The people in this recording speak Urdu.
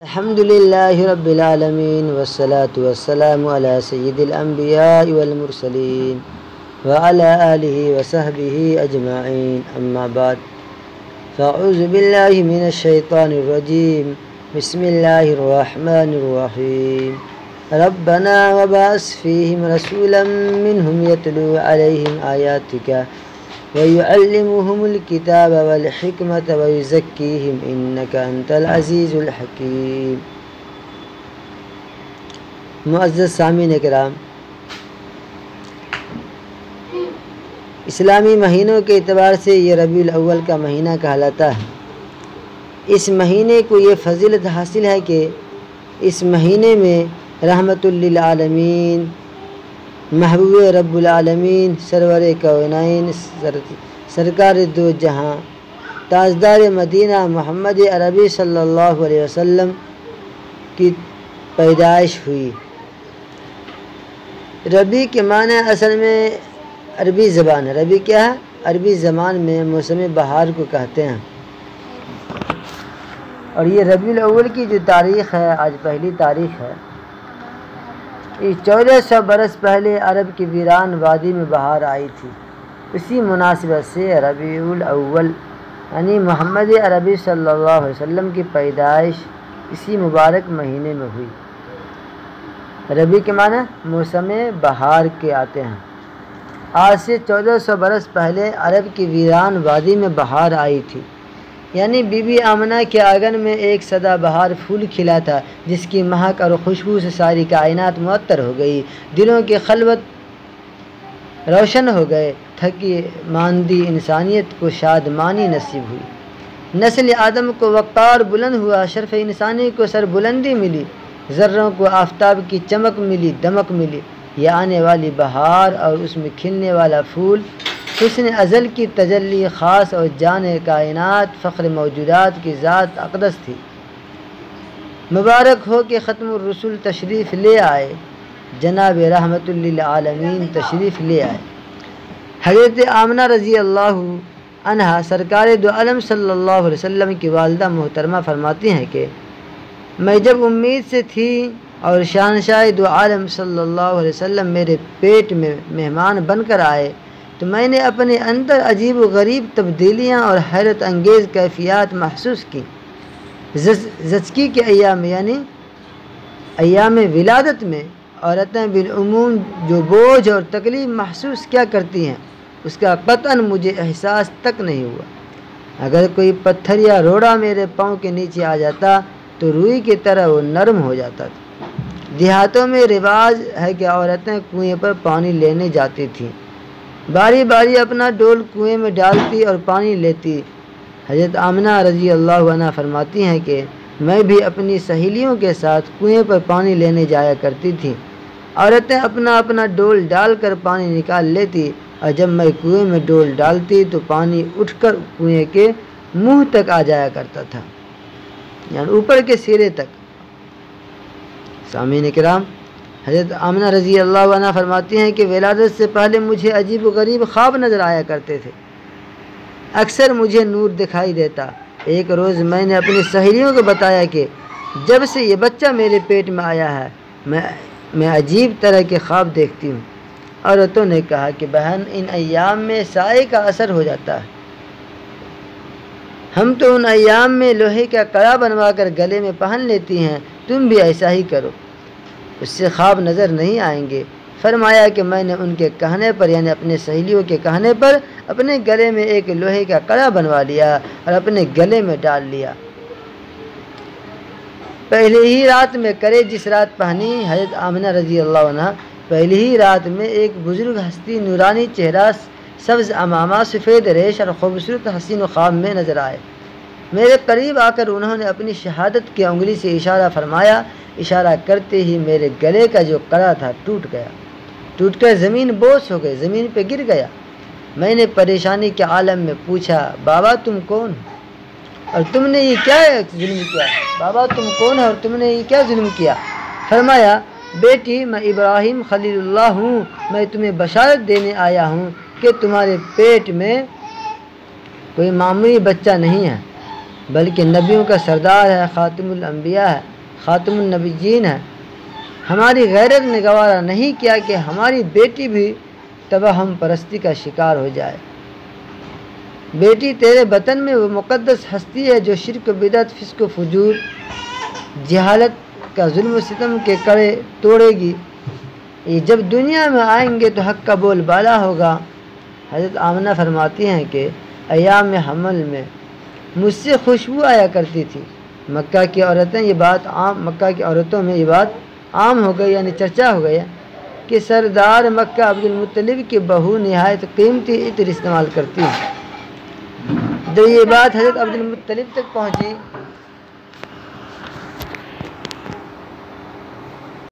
الحمد لله رب العالمين والصلاة والسلام على سيد الأنبياء والمرسلين وعلى آله وصحبه أجمعين أما بعد فأعوذ بالله من الشيطان الرجيم بسم الله الرحمن الرحيم ربنا وبعث فيهم رسولا منهم يتلو عليهم آياتك ويعلمهم الكتاب والحكمة ويزكيهم إنك أنت العزيز الحكيم۔ معزز سامعین کرام، اسلامی مہینوں کے اعتبار سے یہ ربیع الاول کا مہینہ کہلاتا ہے۔ اس مہینے کو یہ فضیلت حاصل ہے کہ اس مہینے میں رحمت للعالمین، محبوب رب العالمین، سرور کونین، سرکار دو جہاں، تاجدار مدینہ محمد عربی صلی اللہ علیہ وسلم کی پیدائش ہوئی۔ ربیع کے معنی اصل میں عربی زبان ہے۔ ربیع کیا ہے؟ عربی زبان میں موسم بہار کو کہتے ہیں۔ اور یہ ربیع الاول کی جو تاریخ ہے، آج پہلی تاریخ ہے، 1400 برس پہلے عرب کی ویران وادی میں بہار آئی تھی۔ اسی مناسبت سے ربیع الاول یعنی محمد عربی صلی اللہ علیہ وسلم کی پیدائش اسی مبارک مہینے میں ہوئی۔ ربیع کے معنی موسم بہار کے آتے ہیں۔ آج سے 1400 برس پہلے عرب کی ویران وادی میں بہار آئی تھی، یعنی بی بی آمنہ کے آنگن میں ایک سدا بہار پھول کھلا تھا، جس کی مہک اور خوشبو سے ساری کائنات معطر ہو گئی، دلوں کی خلوت روشن ہو گئے، تھکی ماندی انسانیت کو شادمانی نصیب ہوئی، نسل آدم کو وقار بلند ہوا، شرف انسانی کو سر بلندی ملی، ذروں کو آفتاب کی چمک ملی، دمک ملی۔ یہ آنے والی بہار اور اس میں کھلنے والا پھول حسن ازل کی تجلی خاص اور جان کائنات، فخر موجودات کی ذات اقدس تھی۔ مبارک ہو کہ ختم الرسول تشریف لے آئے، جناب رحمت للعالمین تشریف لے آئے۔ حضرت آمنہ رضی اللہ عنہا سرکار دو عالم صلی اللہ علیہ وسلم کی والدہ محترمہ فرماتی ہیں کہ میں جب امید سے تھی اور شہنشاہ دو عالم صلی اللہ علیہ وسلم میرے پیٹ میں مہمان بن کر آئے تو میں نے اپنے اندر عجیب و غریب تبدیلیاں اور حیرت انگیز کیفیات محسوس کی۔ زچگی کے ایام یعنی ایام ولادت میں عورتیں بالعموم جو بوجھ اور تکلیف محسوس کیا کرتی ہیں، اس کا قطعاً مجھے احساس تک نہیں ہوا۔ اگر کوئی پتھر یا روڑا میرے پاؤں کے نیچے آ جاتا تو روئی کی طرح وہ نرم ہو جاتا تھا۔ دیہاتوں میں رواج ہے کہ عورتیں کنویں پر پانی لینے جاتی تھیں، باری باری اپنا ڈول کنویں میں ڈالتی اور پانی لیتی۔ حضرت آمنہ رضی اللہ عنہ فرماتی ہیں کہ میں بھی اپنی سہیلیوں کے ساتھ کنویں پر پانی لینے جایا کرتی تھی۔ عورتیں اپنا اپنا ڈول ڈال کر پانی نکال لیتی، اور جب میں کنویں میں ڈول ڈالتی تو پانی اٹھ کر کنویں کے منہ تک آ جایا کرتا تھا، یعنی اوپر کے سرے تک۔ سامعین کرام، حضرت آمنہ رضی اللہ عنہ فرماتی ہیں کہ ولادت سے پہلے مجھے عجیب و غریب خواب نظر آیا کرتے تھے، اکثر مجھے نور دکھائی دیتا۔ ایک روز میں نے اپنی سہیلیوں کو بتایا کہ جب سے یہ بچہ میرے پیٹ میں آیا ہے میں عجیب طرح کے خواب دیکھتی ہوں۔ عورتوں نے کہا کہ بہن، ان ایام میں سائے کا اثر ہو جاتا ہے، ہم تو ان ایام میں لوہے کا کڑا بنوا کر گلے میں پہن لیتی ہیں، تم بھی ایسا ہی کرو، اس سے خواب نظر نہیں آئیں گے۔ فرمایا کہ میں نے ان کے کہنے پر یعنی اپنے سہیلیوں کے کہنے پر اپنے گلے میں ایک لوہے کا کڑا بنوا لیا اور اپنے گلے میں ڈال لیا۔ پہلے ہی رات میں کرے جس رات پہنی حضرت آمنہ رضی اللہ عنہ پہلی ہی رات میں ایک بزرگ ہستی، نورانی چہرہ، سبز امامہ، سفید ریش اور خوبصورت حسین و خواب میں نظر آئے۔ میرے قریب آ کر انہوں نے اپنی شہادت کی انگلی سے اشارہ فرمایا، اشارہ کرتے ہی میرے گلے کا جو کڑا تھا ٹوٹ گیا، ٹوٹ کر زمین بوس ہو گئی، زمین پہ گر گیا۔ میں نے پریشانی کے عالم میں پوچھا، بابا تم کون اور تم نے یہ کیا ظلم کیا؟ بابا تم کون اور تم نے یہ کیا ظلم کیا؟ فرمایا، بیٹی میں ابراہیم خلیل اللہ ہوں، میں تمہیں بشارت دینے آیا ہوں کہ تمہارے پیٹ میں کوئی معمولی بچہ نہیں ہے، بلکہ نبیوں کا سردار ہے، خاتم الانبیاء ہے، خاتم النبیین ہے۔ ہماری غیرت نے گوارا نہیں کیا کہ ہماری بیٹی بھی توہم پرستی کا شکار ہو جائے۔ بیٹی تیرے بطن میں وہ مقدس ہستی ہے جو شرک و بدعت، فسق و فجور، جہالت کا ظلم و ستم کے کڑے توڑے گی۔ یہ جب دنیا میں آئیں گے تو حق کا بول بالا ہوگا۔ حضرت آمنہ فرماتی ہیں کہ ایام حمل میں مجھ سے خوشبو آیا کرتی تھی۔ مکہ کی عورتوں میں یہ بات عام ہو گئی، یعنی چرچا ہو گیا کہ سردار مکہ عبد المطلب کی بہو نہایت قیمتی عطر استعمال کرتی ہے۔ جب یہ بات حضرت عبد المطلب تک پہنچی